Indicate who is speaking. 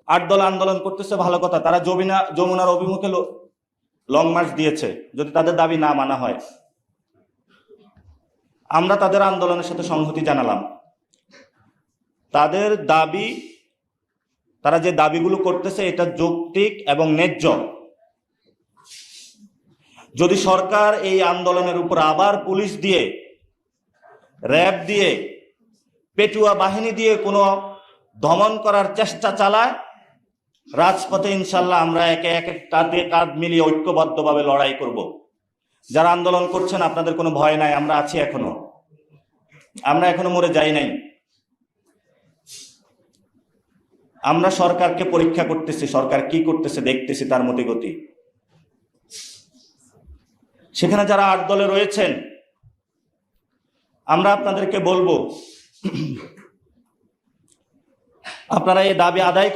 Speaker 1: 8 দল আন্দোলন করতেছে, ভালো কথা, তারা যমুনার অভিমুখে লং মার্চ দিয়েছে। যদি তাদের দাবি না মানা হয়, আমরা তাদের আন্দোলনের সাথে সংহতি জানালাম। তাদের দাবি, তারা যে দাবিগুলো করতেছে এটা যৌক্তিক এবং ন্যায্য। যদি সরকার এই আন্দোলনের উপর আবার পুলিশ দিয়ে, র্যাব দিয়ে, পেটুয়া বাহিনী দিয়ে কোনো দমন করার চেষ্টা চালায়, রাজপথে ইনশাল্লাহ আমরা একে একে কাঁধে কাঁধ মিলিয়ে ঐক্যবদ্ধভাবে লড়াই করব। যারা আন্দোলন করছেন আপনাদের কোনো ভয় নাই, আমরা আছি এখনো, আমরা এখনো মরে যাই নাই। আমরা সরকারকে পরীক্ষা করতেছি, সরকার কি করতেছে দেখতেছি, তার মতে গতি। সেখানে যারা 8 দলে রয়েছেন, আমরা আপনাদেরকে বলবো, আপনারা এই দাবি আদায় করে